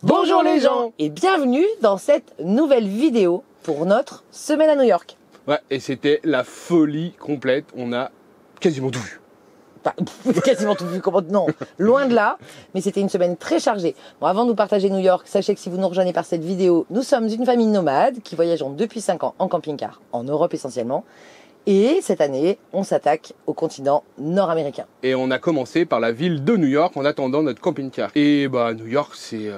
Bonjour les gens et bienvenue dans cette nouvelle vidéo pour notre semaine à New York. Ouais, et c'était la folie complète, on a quasiment tout vu. Enfin, quasiment tout vu, non, loin de là, mais c'était une semaine très chargée. Bon, avant de nous partager New York, sachez que si vous nous rejoignez par cette vidéo, nous sommes une famille nomade qui voyageons depuis 5 ans en camping-car, en Europe essentiellement. Et cette année, on s'attaque au continent nord-américain. Et on a commencé par la ville de New York en attendant notre camping-car. Et bah New York, c'est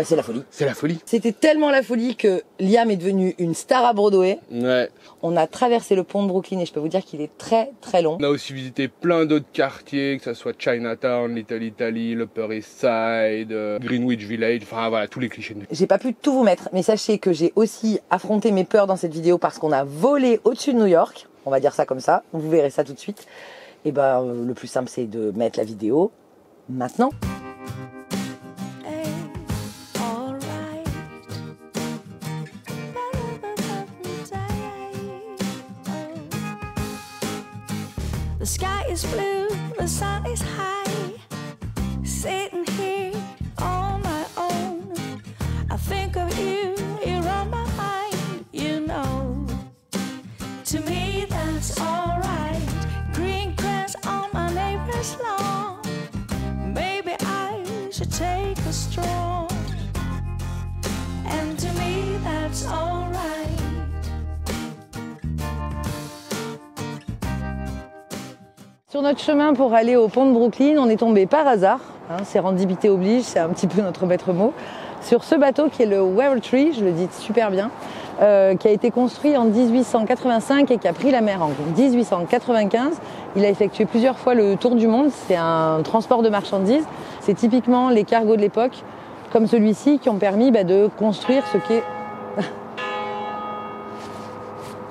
c'est la folie. C'est la folie. C'était tellement la folie que Liam est devenu une star à Broadway. Ouais. On a traversé le pont de Brooklyn et je peux vous dire qu'il est très très long. On a aussi visité plein d'autres quartiers, que ce soit Chinatown, Little Italy, l'Upper East Side, Greenwich Village, enfin voilà, tous les clichés de New York. J'ai pas pu tout vous mettre, mais sachez que j'ai aussi affronté mes peurs dans cette vidéo parce qu'on a volé au-dessus de New York. On va dire ça comme ça, vous verrez ça tout de suite. Et le plus simple c'est de mettre la vidéo maintenant. The sky is blue, the sun is high. Sitting here on my own. I think of you, you're on my mind, you know. To me that's alright. Green grass on my neighbor's lawn. Maybe I should take a stroll. And to me that's alright. Sur notre chemin pour aller au pont de Brooklyn, on est tombé par hasard, sérendipité oblige, c'est un petit peu notre maître mot, sur ce bateau qui est le Waverly Tree, je le dis super bien, qui a été construit en 1885 et qui a pris la mer en 1895. Il a effectué plusieurs fois le tour du monde, c'est un transport de marchandises. C'est typiquement les cargos de l'époque, comme celui-ci, qui ont permis de construire ce qui est...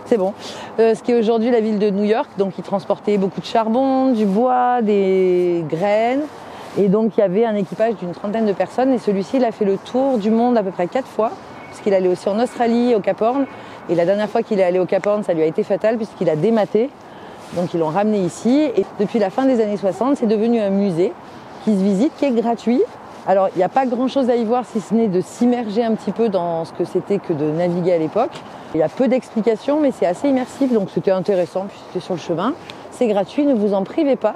C'est bon. Ce qui est aujourd'hui la ville de New York, donc il transportait beaucoup de charbon, du bois, des graines. Et donc il y avait un équipage d'une trentaine de personnes. Et celui-ci, il a fait le tour du monde à peu près 4 fois. Puisqu'il allait aussi en Australie, au Cap Horn. Et la dernière fois qu'il est allé au Cap Horn, ça lui a été fatal puisqu'il a dématé. Donc ils l'ont ramené ici. Et depuis la fin des années 60, c'est devenu un musée qui se visite, qui est gratuit. Alors il n'y a pas grand-chose à y voir si ce n'est de s'immerger un petit peu dans ce que c'était que de naviguer à l'époque. Il y a peu d'explications, mais c'est assez immersif, donc c'était intéressant, puis c'était sur le chemin. C'est gratuit, ne vous en privez pas.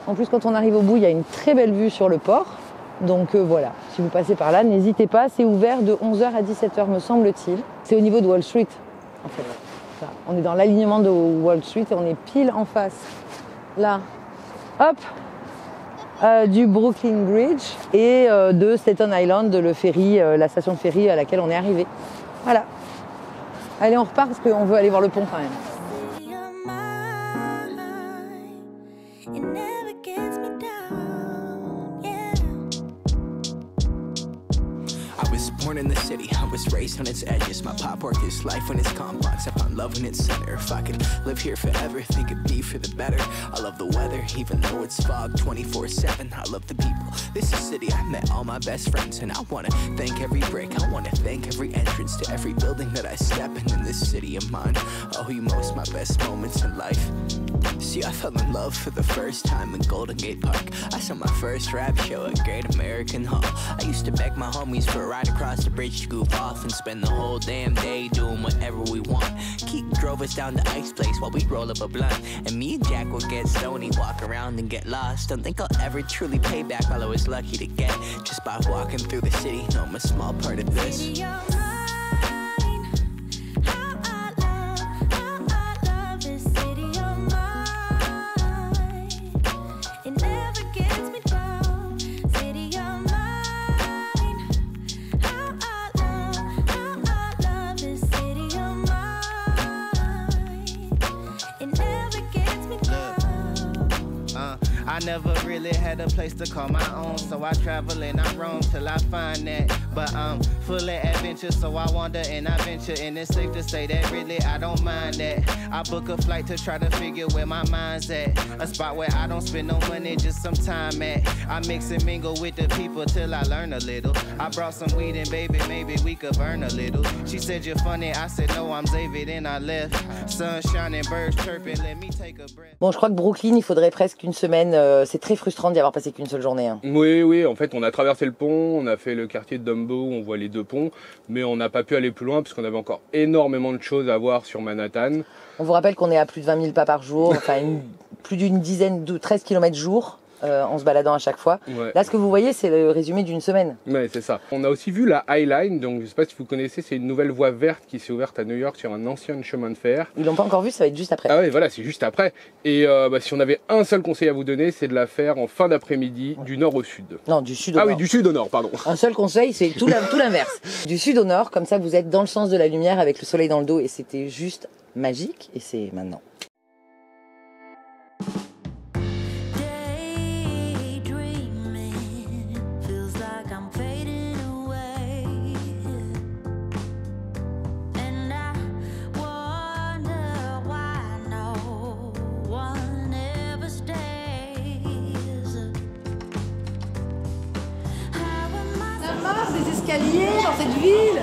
En plus, quand on arrive au bout, il y a une très belle vue sur le port. Donc voilà, si vous passez par là, n'hésitez pas. C'est ouvert de 11h à 17h, me semble-t-il. C'est au niveau de Wall Street, en fait. Voilà. On est dans l'alignement de Wall Street et on est pile en face, là, hop, du Brooklyn Bridge et de Staten Island, le ferry, la station de ferry à laquelle on est arrivé. Voilà. Allez, on repart parce qu'on veut aller voir le pont quand même. Born in the city, I was raised on its edges. My pop worked his life on its complex. I found love in its center. If I could live here forever, think it'd be for the better. I love the weather, even though it's fog 24/7. I love the people. This is the city I met all my best friends, and I wanna thank every brick. I wanna thank every entrance to every building that I step in this city of mine. Oh, you most my best moments in life. See, I fell in love for the first time in Golden Gate Park. I saw my first rap show at Great American Hall. I used to beg my homies for a ride across the bridge to goof off and spend the whole damn day doing whatever we want. Keith drove us down to Ice Place while we roll up a blunt, and me and Jack would get stoney, walk around and get lost. Don't think I'll ever truly pay back all I was lucky to get just by walking through the city. No, I'm a small part of this. I never really had a place to call my own, so I travel and I roam till I find that. But I'm full of adventure, so I wander and I venture, and it's safe to say that really I don't mind that. I book a flight to try to figure where my mind's at, a spot where I don't spend no money, just some time at. I mix and mingle with the people till I learn a little. I brought some weed and baby, maybe we could burn a little. She said you're funny, I said no, I'm Xavier, then I left. Sun shining, birds chirping, let me take a breath. Bon, je crois que Brooklyn, il faudrait presque une semaine. C'est très frustrant d'y avoir passé qu'une seule journée. Oui, en fait, on a traversé le pont, on a fait le quartier de Dumbo, Dumbo où on voit les 2 ponts, mais on n'a pas pu aller plus loin parce qu'on avait encore énormément de choses à voir sur Manhattan. On vous rappelle qu'on est à plus de 20 000 pas par jour, enfin plus d'une dizaine, 13 km jour. En se baladant à chaque fois. Ouais. Là, ce que vous voyez, c'est le résumé d'une semaine. Ouais, c'est ça. On a aussi vu la High Line, donc je ne sais pas si vous connaissez, c'est une nouvelle voie verte qui s'est ouverte à New York sur un ancien chemin de fer. Ils l'ont pas encore vu, ça va être juste après. Ah ouais, voilà, c'est juste après. Et si on avait un seul conseil à vous donner, c'est de la faire en fin d'après-midi, du nord au sud. Non, du sud au nord. Ah oui, du sud au nord, pardon. Un seul conseil, c'est tout l'inverse. Du sud au nord, comme ça, vous êtes dans le sens de la lumière avec le soleil dans le dos, et c'était juste magique, et c'est maintenant. Des escaliers dans cette ville.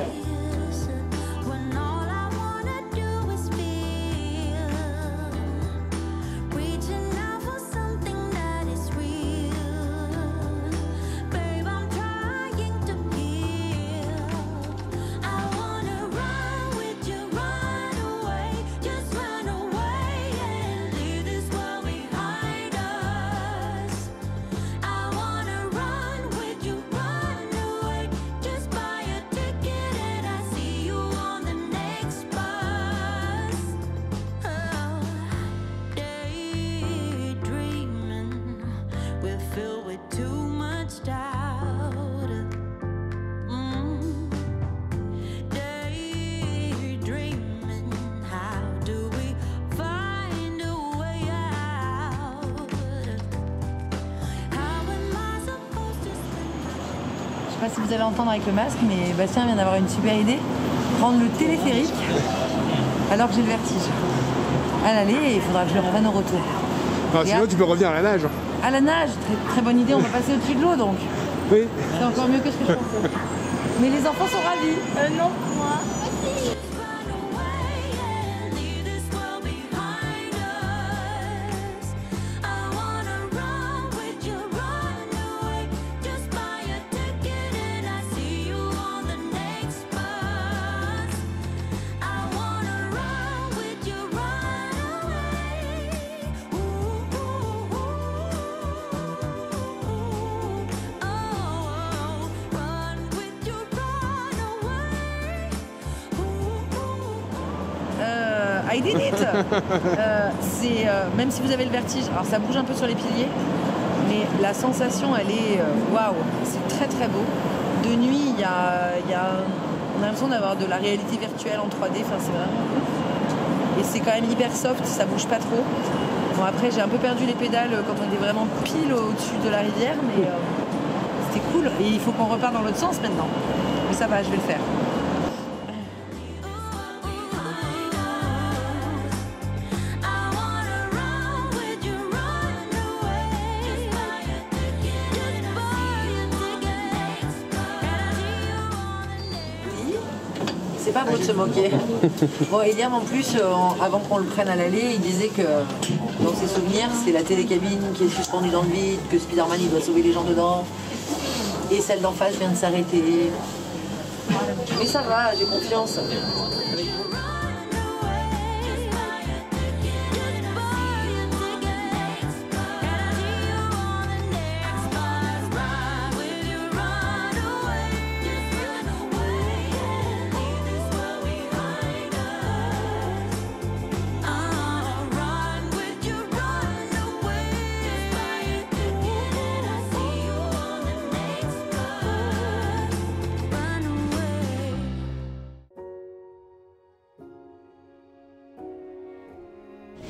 Je sais pas si vous allez entendre avec le masque, mais Bastien vient d'avoir une super idée. Prendre le téléphérique alors que j'ai le vertige. À l'aller, il faudra que je le reprenne au retour. Enfin, sinon, tu peux revenir à la nage. À la nage, très bonne idée, on va passer au-dessus de l'eau donc. Oui. C'est encore mieux que ce que je pensais. Mais les enfants sont ravis. Non, moi. I did it. Même si vous avez le vertige, alors ça bouge un peu sur les piliers, mais la sensation, elle est waouh, c'est très très beau. De nuit, on a l'impression d'avoir de la réalité virtuelle en 3D, enfin, c'est vraiment cool. Et c'est quand même hyper soft, ça bouge pas trop. Bon, après, j'ai un peu perdu les pédales quand on était vraiment pile au-dessus de la rivière, mais c'était cool. Et il faut qu'on reparte dans l'autre sens maintenant. Mais ça va, je vais le faire. C'est pas beau de se moquer. Bon, Eliam, en plus, avant qu'on le prenne à l'aller, il disait que dans ses souvenirs, c'est la télécabine qui est suspendue dans le vide, que Spider-Man il doit sauver les gens dedans. Et celle d'en face vient de s'arrêter. Mais ça va, j'ai confiance.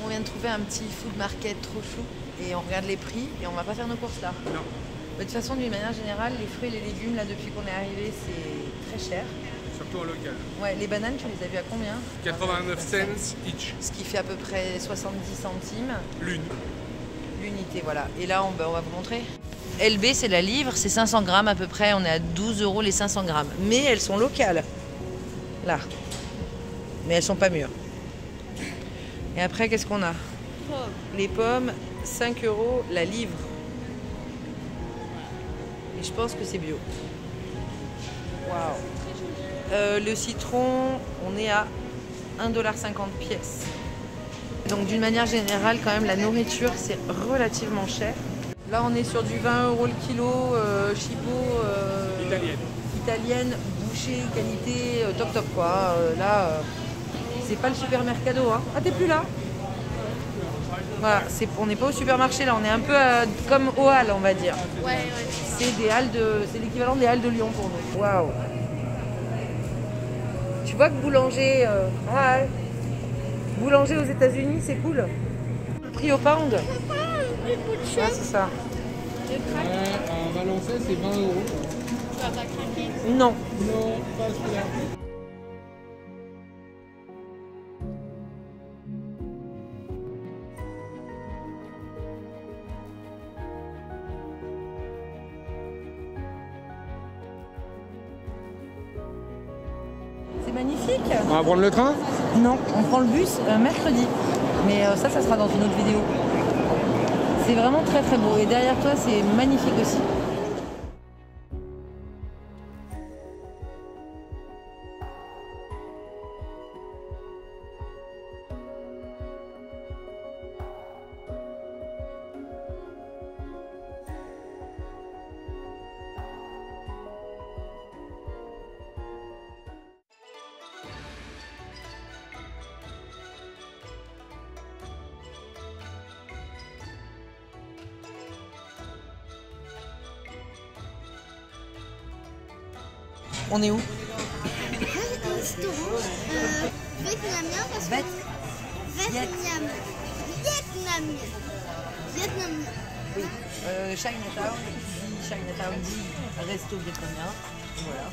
On vient de trouver un petit food market trop chou et on regarde les prix et on va pas faire nos courses là. Non. De toute façon, d'une manière générale, les fruits et les légumes, là, depuis qu'on est arrivé, c'est très cher. Surtout en local. Ouais, les bananes, tu les as vues à combien? 89 cents each. Ce qui fait à peu près 70 centimes. L'unité, voilà. Et là, on va vous montrer. LB, c'est la livre, c'est 500 grammes à peu près. On est à 12 € les 500 grammes. Mais elles sont locales. Là. Mais elles sont pas mûres. Et après, qu'est-ce qu'on a? Les pommes, 5 € la livre. Et je pense que c'est bio. Le citron, on est à 1,50 $ pièce. Donc d'une manière générale, quand même, la nourriture, c'est relativement cher. Là, on est sur du 20 € le kilo, chipot italienne, bouchée, qualité, top quoi. Là, c'est pas le supermercado. Hein. Ah, t'es plus là? Voilà, on n'est pas au supermarché là, on est un peu comme aux Halles, on va dire. Ouais. C'est l'équivalent des Halles de Lyon pour nous. Waouh! Tu vois que boulanger, boulanger aux États-Unis, c'est cool. Le prix au pound? Ah, c'est ça. À Valençay, c'est 20 €. Ça t'a craqué? Non. Non, pas celui-là. C'est magnifique. On va prendre le train? Non, on prend le bus mercredi. Mais ça sera dans une autre vidéo. C'est vraiment très très beau. Et derrière toi, c'est magnifique aussi. On est où? Restaurant vietnamien parce que vietnamien. Oui. Chinatown dit resto vietnamien. Voilà.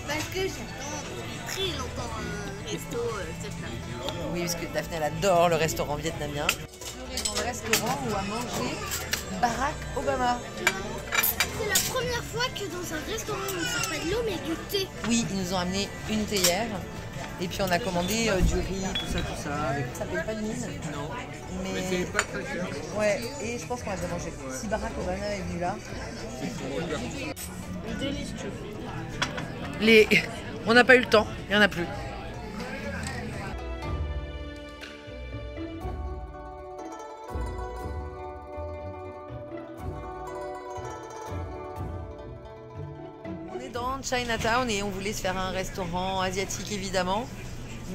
Parce que j'attends très longtemps un resto vietnamien. Oui, parce que Daphné elle adore le restaurant vietnamien. On est dans le restaurant où a mangé Barack Obama. C'est la première fois que dans un restaurant on s'appelle l'eau mais du thé. Oui, ils nous ont amené une théière. Et puis on a commandé du riz, tout ça. Avec... Ça paye pas de mine. Non. Mais c'est pas très cher. Ouais, et je pense qu'on va bien manger. Si Barack Obama est venu là. Délicieux. On n'a pas eu le temps, il n'y en a plus. On est dans Chinatown et on voulait se faire un restaurant asiatique évidemment.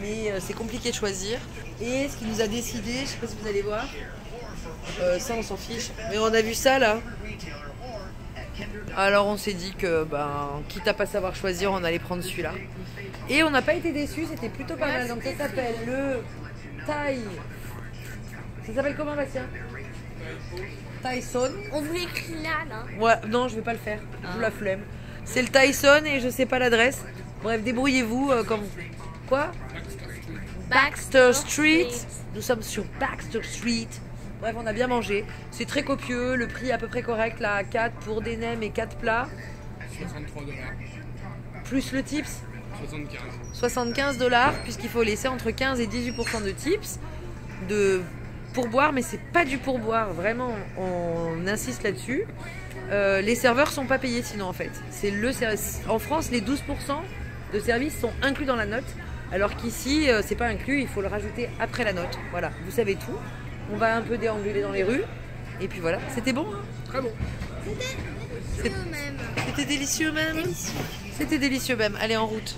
Mais c'est compliqué de choisir. Et ce qui nous a décidé, je sais pas si vous allez voir, ça on s'en fiche, mais on a vu ça là. Alors on s'est dit que quitte à pas savoir choisir, on allait prendre celui-là. Et on n'a pas été déçus, c'était plutôt pas mal. Donc ça s'appelle le Thai. Ça s'appelle comment Bastien? Tyson. On vous écrit là, non? Ouais, non je vais pas le faire, j'ai la flemme. C'est le Tyson et je sais pas l'adresse. Bref, débrouillez-vous comme... Quoi? Baxter Street. Nous sommes sur Baxter Street. Bref, on a bien mangé. C'est très copieux, le prix est à peu près correct là, 4 pour des nems et 4 plats. 63 $. Plus le tips 75. $75 puisqu'il faut laisser entre 15 et 18% de tips de pourboire, mais c'est pas du pourboire, vraiment on insiste là-dessus. Les serveurs sont pas payés sinon en fait. C'est le service. En France, les 12% de services sont inclus dans la note, alors qu'ici c'est pas inclus, il faut le rajouter après la note. Voilà, vous savez tout. On va un peu déambuler dans les rues et puis voilà, c'était bon hein? Très bon. C'était délicieux même. C'était délicieux même. Allez, en route.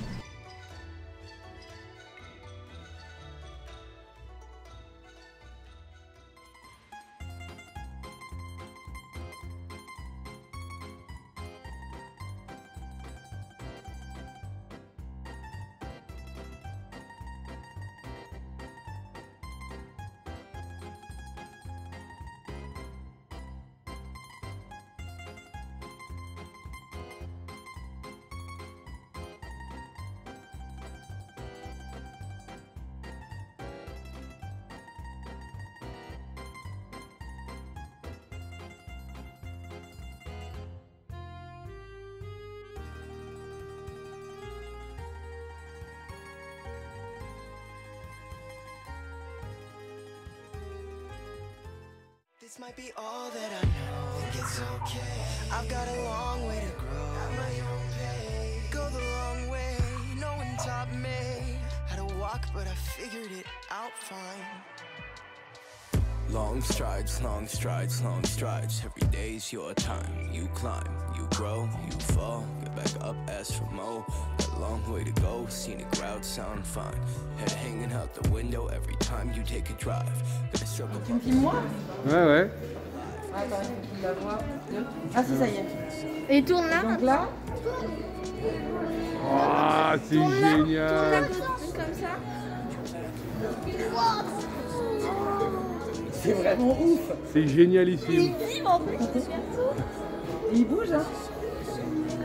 This might be all that I know. Think it's okay. I've got a long way to grow. At my own pace. Go the long way. No one walk, but I figured it out fine. Long strides, long strides, long strides. Every day's your time. You climb, you grow, you fall. Get back up, ask for more. Got a long way to go, scenic route sound fine. Head hanging out the window every time you take a drive. Gonna circle. Tu me filmes moi? Ouais, ouais. Attends, il faut qu'il la voie. Ah si, ça y est. Et tourne là. Donc là, Ah, c'est génial. Comme ça. C'est vraiment ouf. C'est génialissime. Il vibre en plus. il bouge hein.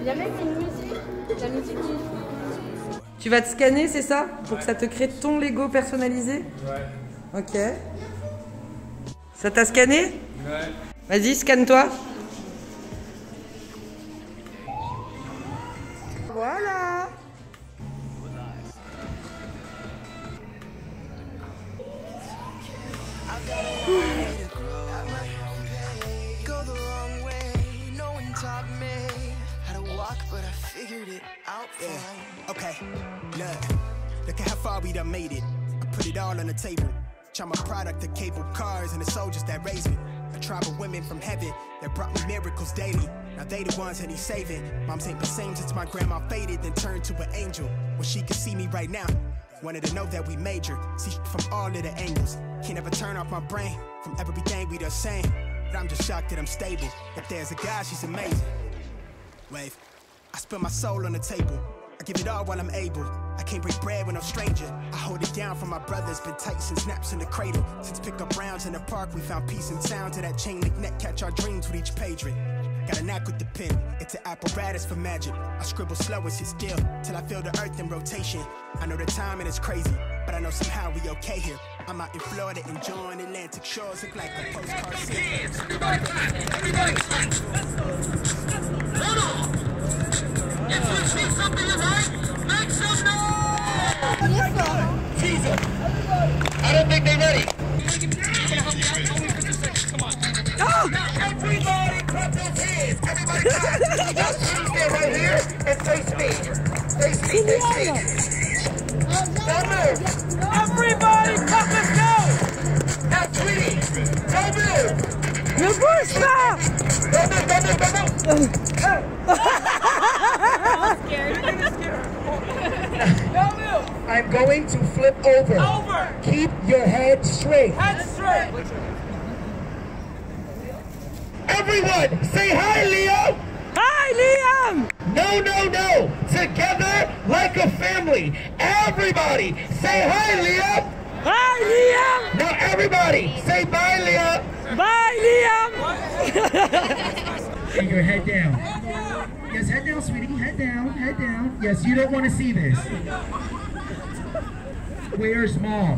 Il y a même une musique. La musique qui... Tu vas te scanner, c'est ça? Pour que ça te crée ton Lego personnalisé? Ouais. Ok. Ça t'a scanné? Ouais. Vas-y, scanne-toi. Voilà. Go the wrong way, no one taught me how to walk, but I figured it out fine. Okay, look at how far we done made it. I put it all on the table. Try my product, the cable cars and the soldiers that raised me. A tribe of women from heaven that brought me miracles daily. Now they the ones that he's saving. Moms ain't the same since my grandma faded, then turned to an angel. Well, she could see me right now. Wanted to know that we major. See from all of the angles. Can't ever turn off my brain from everything we done saying. But I'm just shocked that I'm stable. If there's a God, she's amazing. Wave. I spill my soul on the table. I give it all while I'm able. I can't break bread with no stranger. I hold it down for my brothers. Been tight since naps in the cradle. Since pickup rounds in the park, we found peace and sound to that chain link net. Catch our dreams with each page ring. Got a knack with the pen. It's an apparatus for magic. I scribble slow and sit still till I feel the earth in rotation. I know the timing is crazy, but I know somehow we okay here. I'm out in Florida enjoying Atlantic shores. Look like a postcard scene. Everybody clap! Everybody clap! Hold on! If you see something is right, make some noise! Jesus! I don't think they're ready. Come on. Now everybody clap those hands! Everybody clap! Just stand right here and face me. Face me, face me. Don't move! Everybody clap, let's go! Now, Tweety, don't move! Ne bouge pas! Don't move, don't move, don't move! I'm going to flip over. Over. Keep your head straight. Head straight. Everyone, say hi, Leo. Hi, Liam! No, no, no. Together like a family. Everybody, say hi, Leo. Hi, Liam! Now, everybody, say bye, Leo. Bye, Liam! Get your head down. Yes, head down, sweetie. Head down, head down. Yes, you don't want to see this. Where's Mom?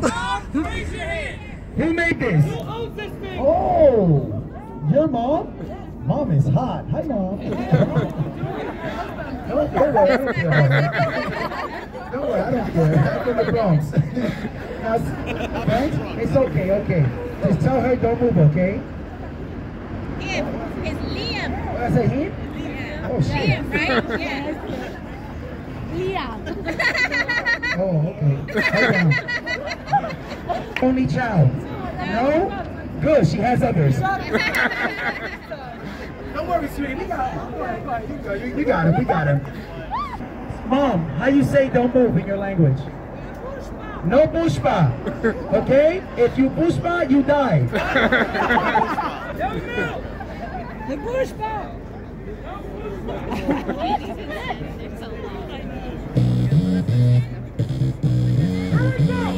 Raise your hand. Who made this? Who owns this thing? Oh, your mom? Mom is hot. Hi, Mom. Don't worry, I don't care. Don't worry, I don't care. I'm from the Bronx. Right? It's okay, okay. Just tell her don't move, okay? It's Liam. Oh, I said him? Yeah. Oh, shit. Liam, right? Yes. Liam. Oh, okay. Hold on. Only child. No? Good, she has others. Don't worry, sweetie. We got it. We got it. We got it. Mom, how you say don't move in your language? No bushpa. Okay? If you bushpa, you die. Ne bouge pas!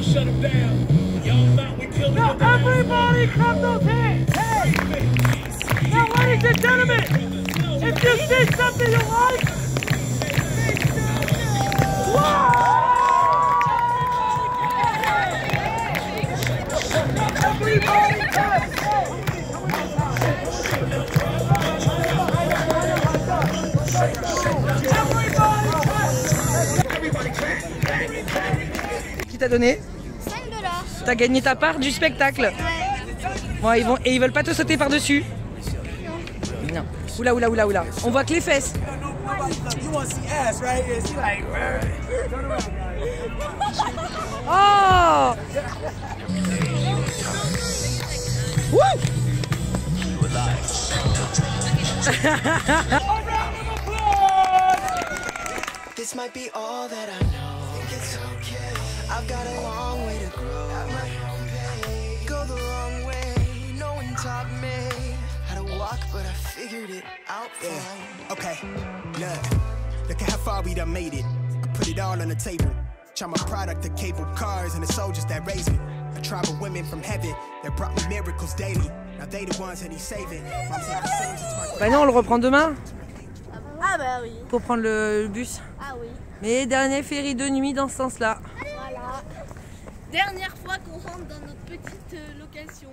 Shut him down. Y'all thought we killed him. Now everybody clap those hands! Hey! Now ladies and gentlemen, if you see something you like, everybody clap! Qui t'a donné? 5 $. T'as gagné ta part du spectacle. Bon, ils veulent pas te sauter par-dessus. Non. Oula, oula, oula, oula. On voit que les fesses. Oh! This might be all that I know. Think it's okay. I've got a long way to grow. At my own pace. Go the wrong way. No one taught me how to walk, but I figured it out fine. Okay, look at how far we done made it. I put it all on the table. Turn my product to cable cars and the soldiers that raised me. I tribal women from heaven that brought me miracles daily. Now they the ones that he's saving. Bah non, on le reprend demain Ah bah oui. pour prendre le bus. Ah oui. Mais dernier ferry de nuit dans ce sens-là. Voilà. Dernière fois qu'on rentre dans notre petite location.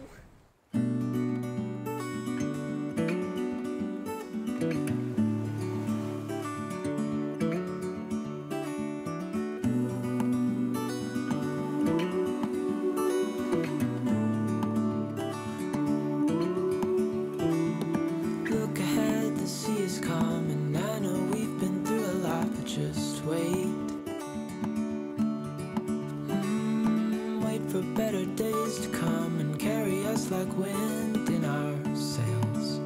Look ahead, the sea is calm, and I know we've been through a lot, but just wait. Wait for better days to come and carry us like wind in our sails.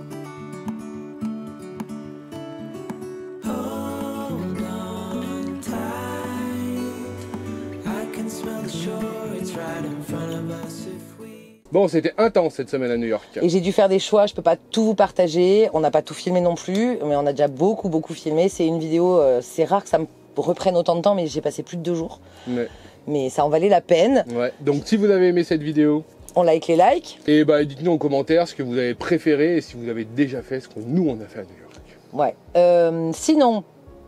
Hold on tight, I can smell the shore, it's right in front of us if we... Bon, c'était intense cette semaine à New York. Et j'ai dû faire des choix, je peux pas tout vous partager, on n'a pas tout filmé non plus, mais on a déjà beaucoup filmé. C'est une vidéo, c'est rare que ça me reprenne autant de temps, mais j'ai passé plus de 2 jours. Ouais. Mais ça en valait la peine. Ouais. Donc si vous avez aimé cette vidéo, on like les likes. Et bah dites-nous en commentaire ce que vous avez préféré et si vous avez déjà fait ce que nous on a fait à New York. Ouais. Sinon,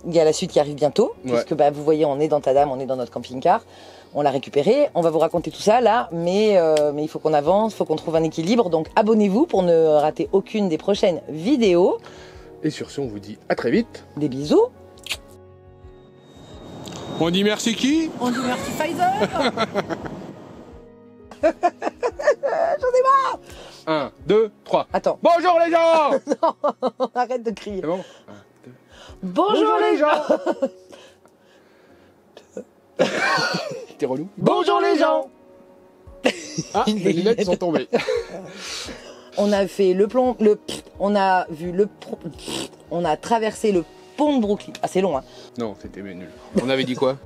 il y a la suite qui arrive bientôt, puisque bah, vous voyez, on est dans Tadam, on est dans notre camping-car. On l'a récupéré, on va vous raconter tout ça là, mais il faut qu'on avance, il faut qu'on trouve un équilibre. Donc abonnez-vous pour ne rater aucune des prochaines vidéos. Et sur ce, on vous dit à très vite. Des bisous. On dit merci qui? On dit merci Pfizer. J'en ai marre. 1, 2, 3. Attends. Bonjour les gens. Non, arrête de crier. C'est bon. 1, 2. Bonjour les gens. T'es relou. Bonjour les gens. Ah, les lunettes sont tombées. On a fait on a vu on a traversé le pont de Brooklyn. Ah c'est long hein. Non, c'était nul. On avait dit quoi?